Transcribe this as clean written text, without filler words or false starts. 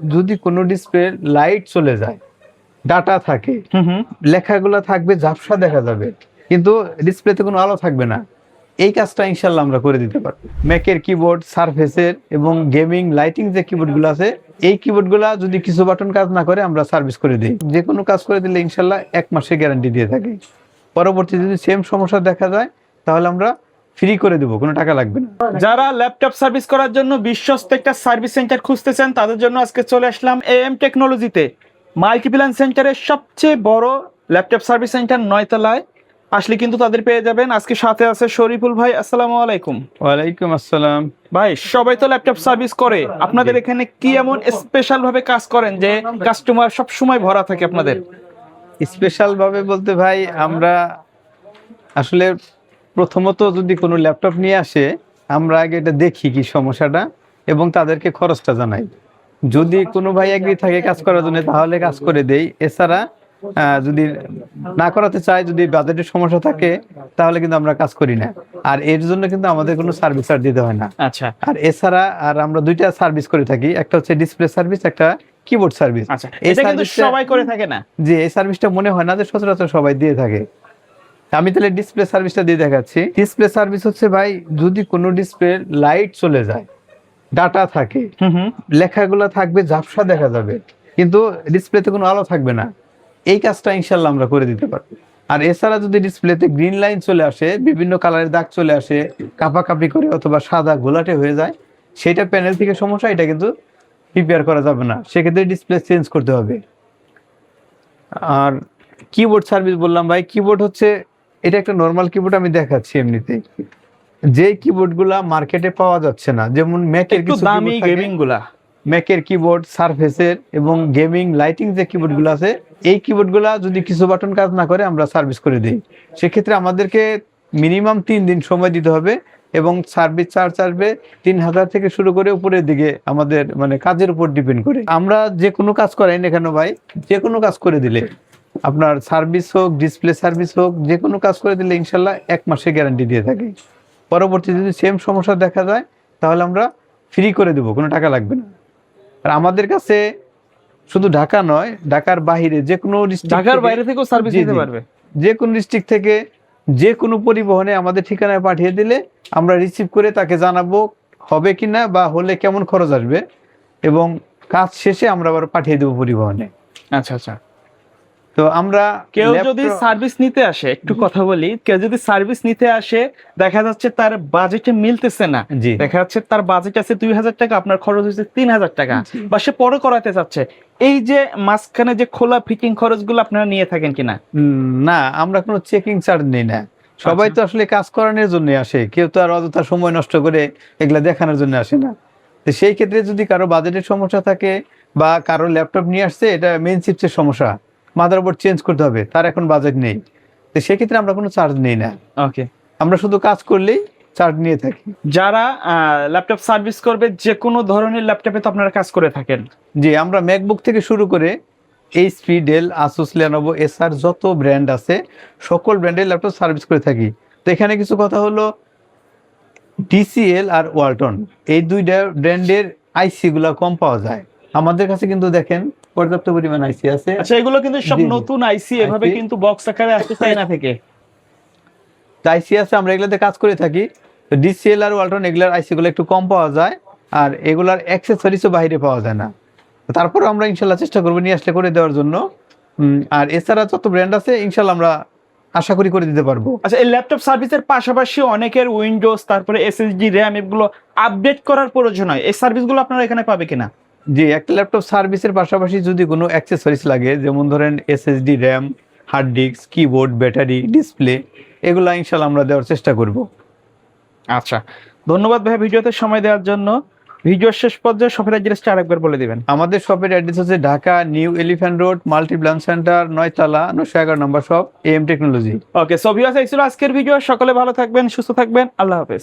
যদি কোনো display light চলে যায়, ডাটা থাকে, লেখাগুলো থাকবে, ঝাপসা দেখা যাবে, কিন্তু ডিসপ্লেতে কোনো আলো থাকবে না, এই কাজটা ইনশাল্লাহ আমরা করে দিতে পারবো। ম্যাকের কিবোর্ড, সারফেসের এবং গেমিং লাইটিং যে কিবোর্ডগুলো আছে, এই কিবোর্ডগুলো যদি কিছু বাটন কাজ না করে আমরা সার্ভিস করে দিই। যে কোনো কাজ করে দিলে ইনশাল্লাহ 1 মাসের গ্যারান্টি দিয়ে থাকি। পরবর্তী যদি সেম সমস্যা দেখা যায় তাহলে আমরা ফ্রি করে দেবো, কোনো টাকা লাগবে না। যারা ল্যাপটপ সার্ভিস করার জন্য বিশ্বস্ত একটা সার্ভিস সেন্টার খুঁজতেছেন তাদের জন্য আজকে চলে আসলাম AM টেকনোলজিতে। মাল্টিপ্ল্যান সেন্টারের সবচেয়ে বড় ল্যাপটপ সার্ভিস সেন্টার 9 তলায় আসলে কিন্তু তাদের পেয়ে যাবেন। আজকে সাথে আছে শরীফুল ভাই। আসসালামু আলাইকুম। ওয়ালাইকুম আসসালাম। ভাই, সবাই তো ল্যাপটপ সার্ভিস করে, আপনাদের এখানে কি এমন স্পেশাল ভাবে কাজ করেন যে কাস্টমার সব সময় ভরা থাকে আপনাদের? স্পেশাল ভাবে বলতে ভাই, আমরা আসলে প্রথমত যদি কোনো ল্যাপটপ নিয়ে আসে আমরা আগে এটা দেখি কি সমস্যাটা এবং তাদেরকে খরচটা জানাই। যদি কোনো ভাই এগ্রি থাকে কাজ করার জন্য তাহলে কাজ করে দেই। এছাড়া যদি না করাতে চাই, যদি বাজেটের সমস্যা থাকে তাহলে কিন্তু আমরা কাজ করি না। আর এর জন্য কিন্তু আমাদের কোনো সার্ভিস চার্জ দিতে হয় না। আচ্ছা। আর এছাড়া আমরা দুইটা সার্ভিস করে থাকি, একটা হচ্ছে ডিসপ্লে সার্ভিস, একটা কিবোর্ড সার্ভিস। আচ্ছা, এটা কিন্তু সবাই করে থাকে না। জি, এই সার্ভিসটা মনে হয় না যে সচরাচর সবাই দিয়ে থাকে। আমি তাহলে ডিসপ্লে সার্ভিসটা দিয়ে দেখাচ্ছি। ডিসপ্লে সার্ভিস হচ্ছে ভাই, যদি কোনো ডিসপ্লে লাইট চলে যায়, ডাটা থাকে, লেখাগুলো থাকবে, ঝাপসা দেখা যাবে, কিন্তু ডিসপ্লেতে কোনো আলো থাকবে না, এই কাজটা ইনশাল্লাহ আমরা করে দিতে পারবো। আর এছাড়া যদি ডিসপ্লেতে গ্রিন লাইন চলে আসে, বিভিন্ন কালারের দাগ চলে আসে, কাপাকাপি করে অথবা সাদা গোলাটে হয়ে যায়, সেটা প্যানেল থেকে সমস্যা, এটা কিন্তু রিপেয়ার করা যাবে না, সেক্ষেত্রে ডিসপ্লে চেঞ্জ করতে হবে। আর কিবোর্ড সার্ভিস বললাম ভাই, কিবোর্ড হচ্ছে এটা একটা নর্মাল কিবোর্ড আমি দেখাচ্ছি। এমনিতে যে কিবোর্ড গুলা মার্কেটে পাওয়া যাচ্ছে না, যেমন ম্যাকের কিছু দামি গেমিং গুলা, ম্যাকের কিবোর্ড, সারফেসের এবং গেমিং লাইটিং যে কিবোর্ড গুলো আছে, এই কিবোর্ড গুলা যদি কিছু বাটন কাজ না করে আমরা সার্ভিস করে দিই। সেক্ষেত্রে আমাদেরকে মিনিমাম 3 দিন সময় দিতে হবে এবং সার্ভিস চার্জ আসবে 3000 থেকে শুরু করে উপরের দিকে, আমাদের মানে কাজের উপর ডিপেন্ড করে। আমরা যে কোনো কাজ করাই না কেন ভাই, যে কোনো কাজ করে দিলে, আপনার সার্ভিস হোক, ডিসপ্লে সার্ভিস হোক, যে কোনো কাজ করে দিলে ইনশাল্লাহ 1 মাসের গ্যারান্টি দিয়ে থাকি। পরবর্তী যদি সেম সমস্যা দেখা যায় তাহলে আমরা ফ্রি করে দেবো, কোনো টাকা লাগবে না। আর আমাদের কাছে শুধু ঢাকা নয়, ঢাকার বাইরে যে কোনো ঢাকার বাইরে থেকেও সার্ভিস দিতে পারবে। যে কোনো ডিস্ট্রিক্ট থেকে যে কোনো পরিবহনে আমাদের ঠিকানায় পাঠিয়ে দিলে আমরা রিসিভ করে তাকে জানাবো হবে কিনা বা হলে কেমন খরচ আসবে, এবং কাজ শেষে আমরা আবার পাঠিয়ে দেবো পরিবহনে। আচ্ছা আচ্ছা। তো আমরা কেউ যদি সার্ভিস নিতে আসে, একটু কথা বলি, কেউ যদি সার্ভিস নিতে আসে দেখা যাচ্ছে তার বাজেটে মিলতেছে না, দেখা যাচ্ছে তার বাজেট আছে 2000 টাকা, আপনার খরচ হচ্ছে 3000 টাকা, বা সে পরে করাতে চাচ্ছে, এই যে মাঝখানে যে খোলা ফিটিং খরচগুলো আপনারা নিয়ে থাকেন কিনা? না, আমরা কোনো চেকিং চার্জ নেই না। সবাই তো আসলে কাজ করানোর জন্য আসে, কেউ তো আর অযথা সময় নষ্ট করে এগুলা দেখানোর জন্য আসে না। তো সেই ক্ষেত্রে যদি কারো বাজেটের সমস্যা থাকে বা কারো ল্যাপটপ নিয়ে আসছে, এটা মেইন চিপসের সমস্যা, মাদারবোর্ড চেঞ্জ করতে হবে, তার এখন বাজেট নেই, তো সেক্ষেত্রে আমরা কোনো চার্জ নেই না। ওকে, আমরা শুধু কাজ করলেই চার্জ নিয়ে থাকি। যারা ল্যাপটপ সার্ভিস করবে, যে কোনো ধরনের ল্যাপটপে তো আপনারা কাজ করে থাকেন? জি, আমরা ম্যাকবুক থেকে শুরু করে HP, ডেল, আসুস, লেনোভো, এসার যত ব্র্যান্ড আছে সকল ব্র্যান্ডের ল্যাপটপ সার্ভিস করে থাকি। তো এখানে কিছু কথা হলো, TCL আর ওয়ালটন এই দুইটা ব্র্যান্ডের আইসি গুলা কম পাওয়া যায় আমাদের কাছে, কিন্তু দেখেন পর্যাপ্ত পরিমাণ আইসি আছে। আচ্ছা, এগুলো কিন্তু সব নতুন আইসি, এভাবে কিন্তু বক্স আকারে আসতে চায় না থেকে আইসি আছে, আমরা এগুলোতে কাজ করে থাকি। তো DCL আর ওয়ালটন এগুলার আইসি গুলো একটু কম পাওয়া যায়, আর এগুলার অ্যাক্সেসরিজও বাইরে পাওয়া যায় না। তারপর আমরা ইনশাল্লাহ চেষ্টা করবো নিয়ে আসলে করে দেওয়ার জন্য। আর এছাড়া যত ব্র্যান্ড আছে ইনশাল্লাহ আমরা আশা করি করে দিতে পারবো। আচ্ছা, এই ল্যাপটপ সার্ভিসের পাশাপাশি অনেকের উইন্ডোজ, তারপরে SSD, RAM এগুলো আপডেট করার প্রয়োজন হয়, এই সার্ভিসগুলো আপনারা এখানে পাবে কিনা? জি, একটা ল্যাপটপ সার্ভিসের পাশাপাশি যদি কোনো অ্যাক্সেসরিজ লাগে, যেমন ধরেন SSD, RAM, hard disk, keyboard, battery, display, এগুলো ইনশাল্লাহ আমরা দেওয়ার চেষ্টা করব। আচ্ছা, ধন্যবাদ ভাই ভিডিওতে সময় দেওয়ার জন্য। ভিডিওর শেষ পর্যায়ে শপের অ্যাড্রেসটা আরেকবার বলে দিবেন। আমাদের শপের অ্যাড্রেস হচ্ছে Dhaka New Elephant Road, Multiplan Centre, 9 তলা, 911 number shop, AM technology. Okay, so viewers, এই ছিল আজকের ভিডিও। সকলে ভালো থাকবেন, সুস্থ থাকবেন, আল্লাহ হাফেজ।